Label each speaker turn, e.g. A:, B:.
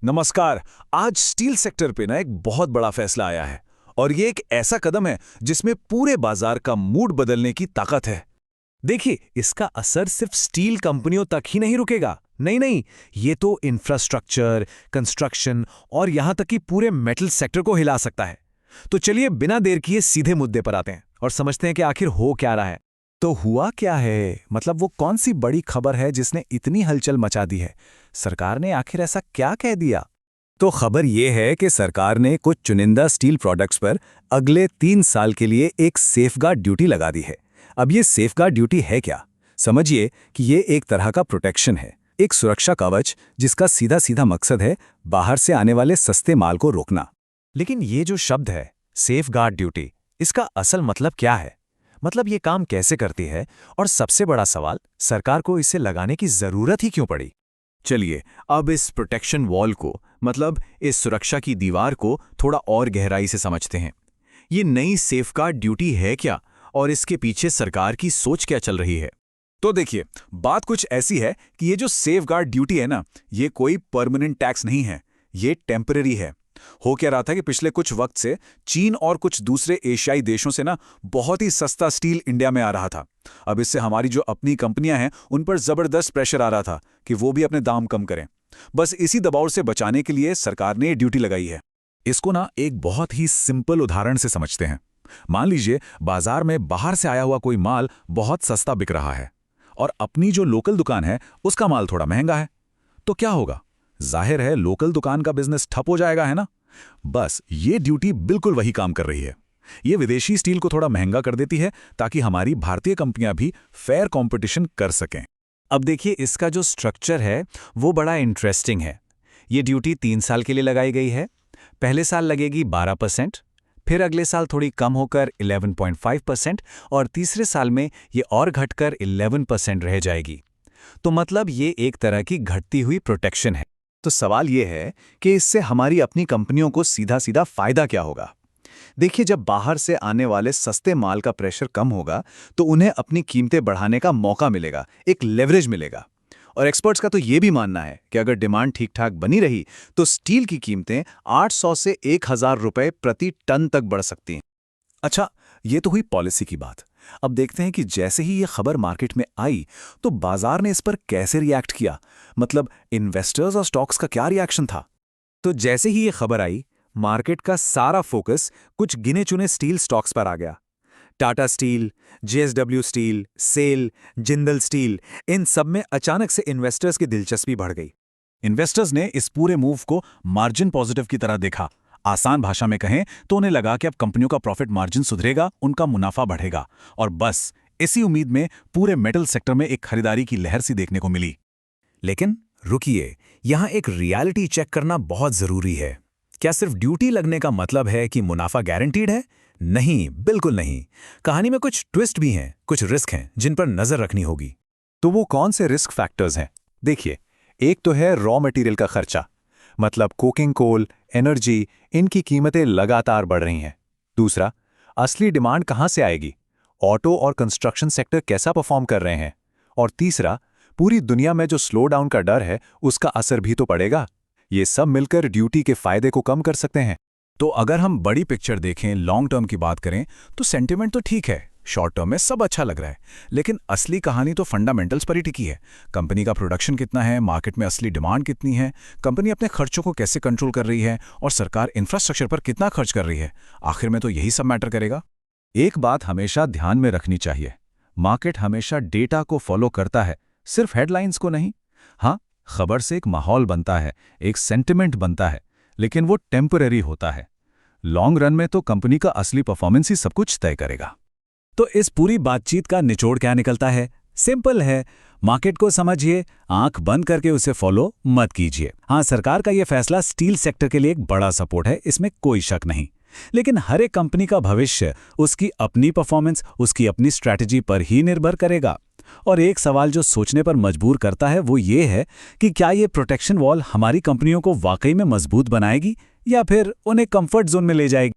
A: नमस्कार। आज steel sector पे ना एक बहुत बड़ा फैसला आया है और ये एक ऐसा कदम है जिसमें पूरे बाजार का मूड बदलने की ताकत है। देखिए, इसका असर सिर्फ स्टील कंपनियों तक ही नहीं रुकेगा। नहीं, ये तो इंफ्रास्ट्रक्चर, कंस्ट्रक्शन और यहां तक कि पूरे मेटल सेक्टर को हिला सकता है। तो चलिए बिना देर किए सीधे मुद्दे पर आते हैं और समझते हैं कि आखिर हो क्या रहा है। तो हुआ क्या है, मतलब वो कौन सी बड़ी खबर है जिसने इतनी हलचल मचा दी है? सरकार ने आखिर ऐसा क्या कह दिया? तो खबर ये है कि सरकार ने कुछ चुनिंदा स्टील प्रोडक्ट्स पर अगले 3 साल के लिए एक सेफगार्ड ड्यूटी लगा दी है। अब ये सेफगार्ड ड्यूटी है क्या? समझिए कि ये एक तरह का प्रोटेक्शन है, एक सुरक्षा कवच जिसका सीधा सीधा मकसद है बाहर से आने वाले सस्ते माल को रोकना। लेकिन ये जो शब्द है सेफगार्ड ड्यूटी, इसका असल मतलब क्या है? मतलब ये काम कैसे करती है? और सबसे बड़ा सवाल, सरकार को इसे लगाने की जरूरत ही क्यों पड़ी? चलिए अब इस प्रोटेक्शन वॉल को, मतलब इस सुरक्षा की दीवार को थोड़ा और गहराई से समझते हैं। ये नई सेफगार्ड ड्यूटी है क्या और इसके पीछे सरकार की सोच क्या चल रही है? तो देखिए, बात कुछ ऐसी है कि ये जो सेफगार्ड ड्यूटी है ना, ये कोई परमानेंट टैक्स नहीं है, ये टेम्पररी है। हो क्या रहा था कि पिछले कुछ वक्त से चीन और कुछ दूसरे एशियाई देशों से ना बहुत ही सस्ता स्टील इंडिया में आ रहा था। अब इससे हमारी जो अपनी कंपनियां हैं उन पर जबरदस्त प्रेशर आ रहा था कि वो भी अपने दाम कम करें। बस इसी दबाव से बचाने के लिए सरकार ने ये ड्यूटी लगाई है। इसको ना एक बहुत ही सिंपल उदाहरण से समझते हैं। मान लीजिए बाजार में बाहर से आया हुआ कोई माल बहुत सस्ता बिक रहा है और अपनी जो लोकल दुकान है उसका माल थोड़ा महंगा है। तो क्या होगा? जाहिर है लोकल दुकान का बिजनेस ठप हो जाएगा, है ना? बस ये ड्यूटी बिल्कुल वही काम कर रही है। ये विदेशी स्टील को थोड़ा महंगा कर देती है ताकि हमारी भारतीय कंपनियां भी फेयर कंपटीशन कर सकें। अब देखिए, इसका जो स्ट्रक्चर है वो बड़ा इंटरेस्टिंग है। ये ड्यूटी 3 साल के लिए लगाई गई है। पहले साल लगेगी 12%, फिर अगले साल थोड़ी कम होकर 11.5% और तीसरे साल में ये और घटकर 11% रह जाएगी। तो मतलब ये एक तरह की घटती हुई प्रोटेक्शन है। तो सवाल ये है कि इससे हमारी अपनी कंपनियों को सीधा सीधा फायदा क्या होगा? देखिए, जब बाहर से आने वाले सस्ते माल का प्रेशर कम होगा तो उन्हें अपनी कीमतें बढ़ाने का मौका मिलेगा, एक लेवरेज मिलेगा। और एक्सपर्ट्स का तो ये भी मानना है कि अगर डिमांड ठीक ठाक बनी रही तो स्टील की कीमतें 800 से 1000 रुपए प्रति टन तक बढ़ सकती हैं। अच्छा, ये तो हुई पॉलिसी की बात। अब देखते हैं कि जैसे ही ये खबर मार्केट में आई तो बाजार ने इस पर कैसे रिएक्ट किया, मतलब इन्वेस्टर्स और स्टॉक्स का क्या रिएक्शन था। तो जैसे ही ये खबर आई, मार्केट का सारा फोकस कुछ गिने चुने स्टील स्टॉक्स पर आ गया। Tata Steel, JSW Steel, SAIL, Jindal Steel, इन सब में अचानक से इन्वेस्टर्स की दिलचस्पी बढ़ गई। इन्वेस्टर्स ने इस पूरे मूव को मार्जिन पॉजिटिव की तरह देखा। आसान भाषा में कहें तो उन्हें लगा कि अब कंपनियों का प्रॉफिट मार्जिन सुधरेगा, उनका मुनाफा बढ़ेगा। और बस इसी उम्मीद में पूरे मेटल सेक्टर में एक खरीदारी की लहर सी देखने को मिली। लेकिन रुकिए, यहां एक रियलिटी चेक करना बहुत जरूरी है। क्या सिर्फ ड्यूटी लगने का मतलब है कि मुनाफा गारंटीड है? नहीं, बिल्कुल नहीं। कहानी में कुछ ट्विस्ट भी हैं, कुछ रिस्क हैं जिन पर नजर रखनी होगी। तो वो कौन से रिस्क फैक्टर्स हैं? देखिए, एक तो है रॉ मटेरियल का खर्चा, मतलब कोकिंग कोल, एनर्जी, इनकी कीमतें लगातार बढ़ रही हैं। दूसरा, असली डिमांड कहां से आएगी? ऑटो और कंस्ट्रक्शन सेक्टर कैसा परफॉर्म कर रहे हैं? और तीसरा, पूरी दुनिया में जो स्लो डाउन का डर है उसका असर भी तो पड़ेगा। ये सब मिलकर ड्यूटी के फायदे को कम कर सकते हैं। तो अगर हम बड़ी पिक्चर देखें, लॉन्ग टर्म की बात करें, तो सेंटिमेंट तो ठीक है, शॉर्ट टर्म में सब अच्छा लग रहा है। लेकिन असली कहानी तो फंडामेंटल्स पर ही टिकी है। कंपनी का प्रोडक्शन कितना है, मार्केट में असली डिमांड कितनी है, कंपनी अपने खर्चों को कैसे कंट्रोल कर रही है और सरकार इंफ्रास्ट्रक्चर पर कितना खर्च कर रही है। आखिर में तो यही सब मैटर करेगा। एक बात हमेशा ध्यान में रखनी चाहिए, मार्केट हमेशा डेटा को फॉलो करता है, सिर्फ हेडलाइंस को नहीं। हाँ, खबर से एक माहौल बनता है, एक सेंटिमेंट बनता है, लेकिन वो टेम्पररी होता है। लॉन्ग रन में तो कंपनी का असली परफॉर्मेंस ही सब कुछ तय करेगा। तो इस पूरी बातचीत का निचोड़ क्या निकलता है? सिंपल है, मार्केट को समझिए, आंख बंद करके उसे फॉलो मत कीजिए। हाँ, सरकार का यह फैसला स्टील सेक्टर के लिए एक बड़ा सपोर्ट है, इसमें कोई शक नहीं। लेकिन हर एक कंपनी का भविष्य उसकी अपनी परफॉर्मेंस, उसकी अपनी स्ट्रैटेजी पर ही निर्भर करेगा। और एक सवाल जो सोचने पर मजबूर करता है वो ये है कि क्या ये प्रोटेक्शन वॉल हमारी कंपनियों को वाकई में मजबूत बनाएगी या फिर उन्हें कंफर्ट जोन में ले जाएगी।